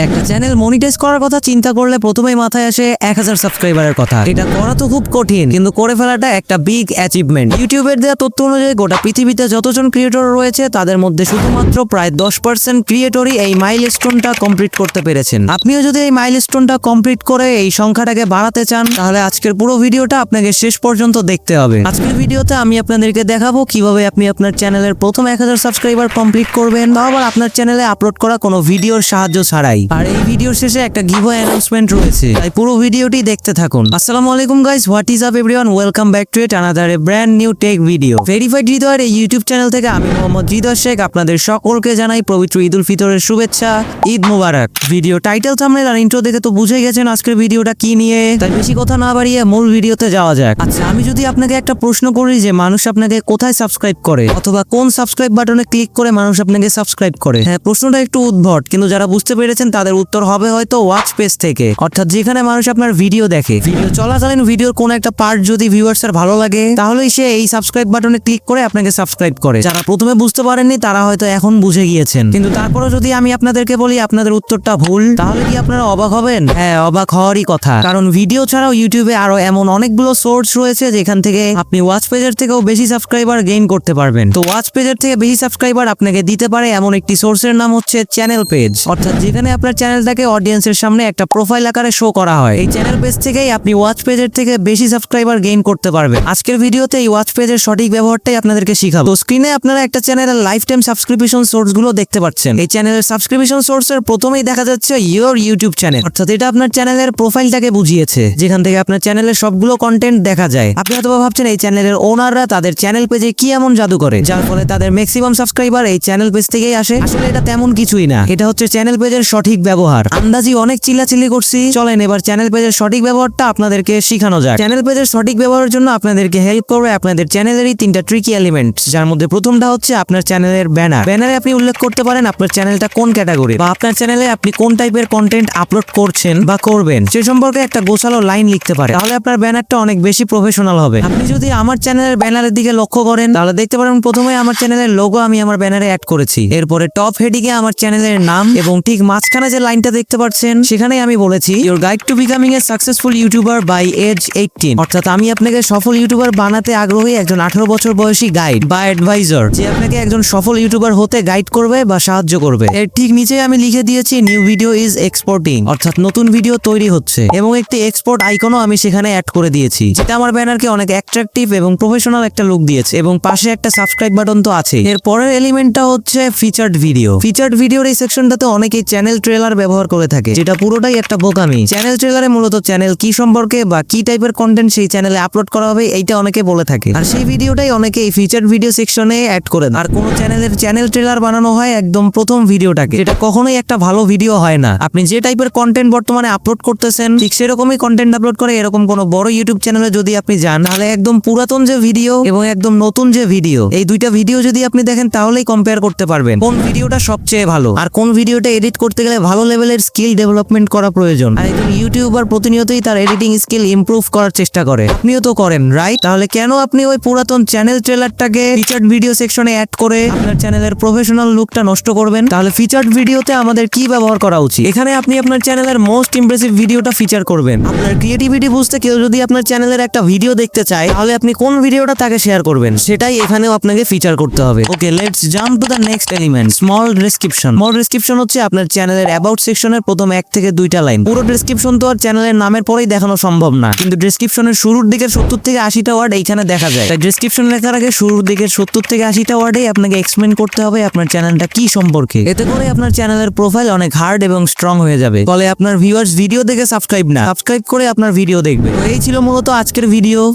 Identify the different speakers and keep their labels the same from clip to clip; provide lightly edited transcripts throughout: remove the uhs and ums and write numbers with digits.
Speaker 1: একটা channel monetize করার কথা চিন্তা করলে প্রথমেই মাথায় আসে 1000 সাবস্ক্রাইবারের কথা। এটা করা তো খুব কঠিন, কিন্তু করে ফেলাটা একটা বিগ অ্যাচিভমেন্ট। ইউটিউবের দেওয়া তথ্য অনুযায়ী গোটা পৃথিবীতে যতজন ক্রিয়েটর রয়েছে তাদের মধ্যে শুধুমাত্র প্রায় 10% ক্রিয়েটরই এই মাইলস্টোনটা কমপ্লিট করতে পেরেছেন। আপনিও যদি এই মাইলস্টোনটা কমপ্লিট করে এই সংখ্যাটাকে বাড়াতে চান, তাহলে আজকের পুরো ভিডিওটা আপনাকে শেষ পর্যন্ত দেখতে হবে। আজকের ভিডিওতে আমি আপনাদেরকে দেখাবো কিভাবে আপনি আপনার চ্যানেলের প্রথম 1000 সাবস্ক্রাইবার কমপ্লিট করবেন, তাও আবার আপনার চ্যানেলে আপলোড করা কোনো ভিডিওর সাহায্য ছাড়াই। আর এই ভিডিওর শেষে একটা গিভঅ্যাওয়ে অ্যানাউন্সমেন্ট রয়েছে, তাই পুরো ভিডিওটি দেখতে থাকুন। আসসালামু আলাইকুম guys, what is up everyone, welcome back to another A brand new take video. Verified হৃদয়ের এই ইউটিউব চ্যানেল থেকে আমি মোহাম্মদ হৃদয় শেখ আপনাদের সকলকে জানাই পবিত্র ঈদ উল ফিতরের শুভেচ্ছা, ঈদ মুবারক। ভিডিও টাইটেল, থাম্বনেল আর ইন্ট্রো দেখে তো বুঝে গেছেন আজকের ভিডিওটা কি নিয়ে, তাই বেশি কথা না বাড়িয়ে মূল ভিডিওতে যাওয়া যাক। আচ্ছা, আমি যদি আপনাকে একটা প্রশ্ন করি যে মানুষ আপনাকে কোথায় সাবস্ক্রাইব করে, অথবা কোন সাবস্ক্রাইব বাটনে ক্লিক করে মানুষ আপনাকে সাবস্ক্রাইব করে, হ্যাঁ প্রশ্নটা একটু উদ্ভট, কিন্তু যারা বুঝতে পেরেছেন তাদের উত্তর হবে হয়তো ওয়াচ পেজ থেকে, অর্থাৎ যেখানে মানুষ আপনার ভিডিও দেখে। ভিডিও চলাকালীন ভিডিওর কোন একটা পার্ট যদি ভিউয়ার্সের ভালো লাগে, তাহলেই সে এই সাবস্ক্রাইব বাটনে ক্লিক করে আপনাকে সাবস্ক্রাইব করে। যারা প্রথমে বুঝতে পারেননি তারা হয়তো এখন বুঝে গিয়েছেন, কিন্তু তারপরে যদি আমি আপনাদেরকে বলি আপনাদের উত্তরটা ভুল, তাহলে কি আপনারা অবাক হবেন? হ্যাঁ, অবাক হওয়ারই কথা, কারণ ভিডিও ছাড়াও ইউটিউবে আরো এমন অনেকগুলো সোর্স রয়েছে যেখান থেকে আপনি ওয়াচ পেজের থেকেও বেশি সাবস্ক্রাইবার গেইন করতে পারবেন। তো ওয়াচ পেজের থেকে বেশি সাবস্ক্রাইবার আপনাকে দিতে পারে এমন একটি সোর্সের নাম হচ্ছে চ্যানেল পেজ, অর্থাৎ যেখানে আপনার চ্যানেলটাকে অডিয়েন্সের সামনে একটা প্রোফাইল আকারে শো করা হয়। এই চ্যানেল পেজ থেকেই আপনি ওয়াচ পেজের থেকে বেশি সাবস্ক্রাইবার গেইন করতে পারবেন। আজকের ভিডিওতে এই ওয়াচ পেজের সঠিক ব্যবহারটাই আপনাদেরকে শিখাবো। তো স্ক্রিনে আপনারা একটা চ্যানেলের লাইফ টাইম সাবস্ক্রিপশন সোর্স গুলো দেখতে পাচ্ছেন। এই চ্যানেলের সাবস্ক্রিপশন সোর্সের প্রথমেই দেখা যাচ্ছে ইয়োর ইউটিউব চ্যানেল, অর্থাৎ এটা আপনার চ্যানেলের প্রোফাইলটাকে বুঝিয়েছে, যেখান থেকে আপনার চ্যানেলের সবগুলো কন্টেন্ট দেখা যায়। আপনি হয়তো ভাবছেন এই চ্যানেলের ওনাররা তাদের চ্যানেল পেজে কি এমন জাদু করে যার ফলে তাদের ম্যাক্সিমাম সাবস্ক্রাইবার এই চ্যানেল পেজ থেকেই আসে। আসলে এটা তেমন কিছুই না, এটা হচ্ছে চ্যানেল পেজের সঠিক ব্যবহার। আন্দাজি অনেক চিল্লাচিল্লি করছি, চলেন এবার চ্যানেল পেজের সঠিক ব্যবহারটা আপনাদেরকে শিখানো যায়। চ্যানেল পেজের সঠিক ব্যবহারের জন্য আপনাদেরকে হেল্প করবে আপনাদের চ্যানেলেরই 3টা ট্রিকি এলিমেন্ট, যার মধ্যে প্রথমটা হচ্ছে আপনার চ্যানেলের ব্যানার। ব্যানারে আপনি উল্লেখ করতে পারেন আপনার চ্যানেলটা কোন ক্যাটাগরি, বা আপনার চ্যানেলে আপনি কোন টাইপের কন্টেন্ট আপলোড করছেন বা করবেন সে সম্পর্কে একটা গোছালো লাইন লিখতে পারে, তাহলে আপনার ব্যানারটা অনেক বেশি প্রফেশনাল হবে। আপনি যদি আমার চ্যানেলের ব্যানারের দিকে লক্ষ্য করেন, তাহলে দেখতে পারেন প্রথমে আমার চ্যানেলের লোগো আমি আমার ব্যানারে অ্যাড করেছি, এরপরে টপ হেডিং এ আমার চ্যানেলের নাম, এবং ঠিক মাঝখানে যে লাইনটা দেখতে পাচ্ছেন সেখানে আমি বলেছি your guide to becoming a successful YouTuber by age 18, অর্থাৎ আমি আপনাকে সফল ইউটিউবার বানাতে আগ্রহী একজন 18 বছর বয়সী গাইড বা অ্যাডভাইজার, যে আপনাকে একজন সফল ইউটিউবার হতে গাইড করবে বা সাহায্য করবে। এর ঠিক নিচে আমি লিখে দিয়েছি নিউ ভিডিও ইজ এক্সপোর্টিং, অর্থাৎ নতুন ভিডিও তৈরি হচ্ছে, এবং একটি এক্সপোর্ট আইকনও আমি সেখানে অ্যাড করে দিয়েছি, যেটা আমার ব্যানারকে অনেক অ্যাট্রাকটিভ এবং প্রফেশনাল একটা লুক দিয়েছে, এবং পাশে একটা সাবস্ক্রাইব বাটন তো আছে। এর পরের এলিমেন্টটা হচ্ছে ফিচার্ড ভিডিও। ফিচার্ড ভিডিওর এই সেকশনটাতে অনেকেই চ্যানেল ট্রেলার ব্যবহার করে থাকে, যেটা পুরোটাই একটা বোকামি। চ্যানেল ট্রেলারে মূলত চ্যানেল কি সম্পর্কে বা কি টাইপের কন্টেন্ট সেই চ্যানেলে আপলোড করা হবে এইটা অনেকে বলে থাকে, আর সেই ভিডিওটাই অনেকে এই ফিচার্ড ভিডিও সেকশনে অ্যাড করে। আর কোন চ্যানেলের চ্যানেল ট্রেলার বানানো হয় একদম প্রথম ভিডিওটাকে, যেটা কখনোই একটা ভালো ভিডিও হয় না। আপনি যে টাইপের কন্টেন্ট বর্তমানে আপলোড করতেছেন ঠিক সেরকমই কন্টেন্ট আপলোড করে এরকম কোন বড় ইউটিউব চ্যানেলে যদি আপনি যান, তাহলে একদম পুরাতন যে ভিডিও এবং একদম নতুন যে ভিডিও, এই দুইটা ভিডিও যদি আপনি দেখেন তাহলেই কম্পেয়ার করতে পারবেন কোন ভিডিওটা সবচেয়ে ভালো, আর কোন ভিডিওটা এডিট করতে গেলে ভালো লেভেলের স্কিল ডেভেলপমেন্ট করা প্রয়োজন। আর একজন ইউটিউবার প্রতিনিয়তই তার এডিটিং স্কিল ইমপ্রুভ করার চেষ্টা করে, আপনিও তো করেন রাইট? তাহলে কেন আপনি ওই পুরাতন চ্যানেল ট্রেলারটাকে ফিচার্ড ভিডিও সেকশনে অ্যাড করে আপনার চ্যানেলের প্রফেশনাল লুকটা নষ্ট করবেন? তাহলে ফিচার্ড ভিডিওতে আমাদের কি ব্যবহার করা উচিত? এখানে আপনি আপনার চ্যানেলের মোস্ট ইমপ্রেসিভ ভিডিওটা ফিচার করবেন। আপনার ক্রিয়েটিভিটি বুঝতে কেউ যদি আপনার চ্যানেলের একটা ভিডিও দেখতে চায়, তাহলে আপনি কোন ভিডিওটা তাকে শেয়ার করবেন সেটাই এখানেও আপনাকে ফিচার করতে হবে। Okay, let's jump to the next element, small description. Small description হচ্ছে আপনার চ্যানেলের অ্যাবাউট সেকশনের প্রথম 1 থেকে 2টা লাইন। পুরো ডেসক্রিপশন তো আর চ্যানেলের নামের পরেই দেখানো সম্ভব না, কিন্তু ডেসক্রিপশনের শুরুর দিকের 70 থেকে 80টা ওয়ার্ড এইখানে দেখা যায়। তাই ডেসক্রিপশন লেখার আগে শুরুর দিকের 70 থেকে 80টা ওয়ার্ডেই আপনাকে এক্সপ্লেন করতে হবে আপনার চ্যানেলটা কি সম্পর্কে। এতে করে আপনার চ্যানেলের প্রোফাইল অনেক হার্ড এবং স্ট্রং হয়ে যাবে, ফলে আপনার ভিউয়ার্স ভিডিও দেখে সাবস্ক্রাইব করে আপনার ভিডিও দেখবে। তো এই ছিল মূলত আজকের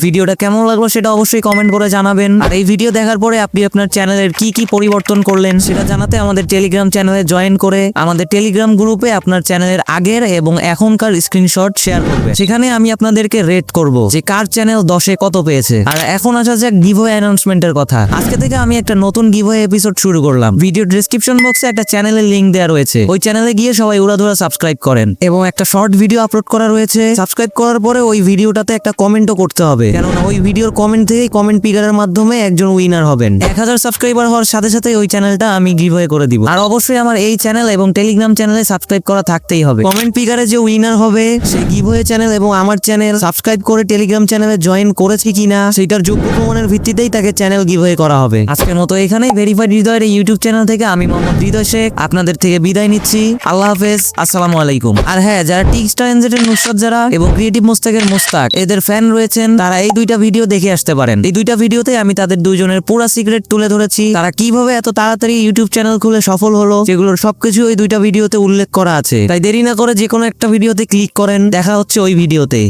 Speaker 1: ভিডিওটা কেমন লাগলো সেটা অবশ্যই কমেন্ট করে জানাবেন। আর এই ভিডিও দেখার পরে আপনি আপনার চ্যানেলের কি কি পরিবর্তন করলেন সেটা জানাতে আমাদের টেলিগ্রাম চ্যানেলে জয়েন করে আমাদের টেলিগ্রাম গ্রুপে আপনার চ্যানেলের আগের এবং এখনকার স্ক্রিনশট শেয়ার করবে। সেখানে আমি আপনাদেরকে রেট করব যে কার চ্যানেল 10-এ কত পেয়েছে। আর এখন আসা যাক গিভঅ্যাওয়ে অ্যানাউন্সমেন্টের কথা। আজকে থেকে আমি একটা নতুন গিভঅ্যাওয়ে এপিসোড শুরু করলাম। ভিডিও ডেসক্রিপশন বক্সে একটা চ্যানেলের লিংক দেওয়া রয়েছে, ওই চ্যানেলে গিয়ে সবাই উড়াধুরা সাবস্ক্রাইব করেন, এবং একটা শর্ট ভিডিও আপলোড করা রয়েছে। সাবস্ক্রাইব করার পরে ওই ভিডিওটাতে একটা কমেন্টও করতে হবে, কেননা ওই ভিডিওর কমেন্ট থেকেই কমেন্ট পিকারের মাধ্যমে একজন উইনার হবেন। 1000 সাবস্ক্রাইবার হওয়ার সাথে সাথে ওই চ্যানেলটা আমি গিভঅ্যাওয়ে করে দিব। আর অবশ্যই আমার এই চ্যানেল এবং টেলিগ্রাম চ্যানেল চ্যানেলে সাবস্ক্রাইব করা থাকতেই হবে। কমেন্ট পিকারে যে উইনার হবে সেই গিভওয়ে চ্যানেল এবং আমার চ্যানেল সাবস্ক্রাইব করে টেলিগ্রাম চ্যানেলে জয়েন করেছে কিনা সেটার যোগ্য প্রমাণের ভিত্তিতেই তাকে চ্যানেল গিভওয়ে করা হবে। আজকের মতো এখানেই ভেরিফাইড হৃদয়ের ইউটিউব চ্যানেল থেকে আমি মোহাম্মদ হৃদয় শেখ আপনাদের থেকে বিদায় নিচ্ছি। আল্লাহ হাফেজ, আসসালামু আলাইকুম। আর হ্যাঁ, যারা টিকস্টার এনজেটের নুসরাত যারা এবং ক্রিয়েটিভ মোস্তাকের মোস্তাক এদের ফ্যান রয়েছেন তারা এই দুইটা ভিডিও দেখে আসতে পারেন। এই দুইটা ভিডিওতে আমি তাদের দুইজনের পুরো সিক্রেট তুলে ধরেছি, তারা কিভাবে এত তাড়াতাড়ি ইউটিউব চ্যানেল খুলে সফল হলো সেগুলোর সবকিছু ওই দুইটা ভিডিওতে উল্লেখ করা আছে। তাই দেরি না করে যে কোনো একটা ভিডিওতে ক্লিক করেন, দেখা হচ্ছে ওই ভিডিওতে।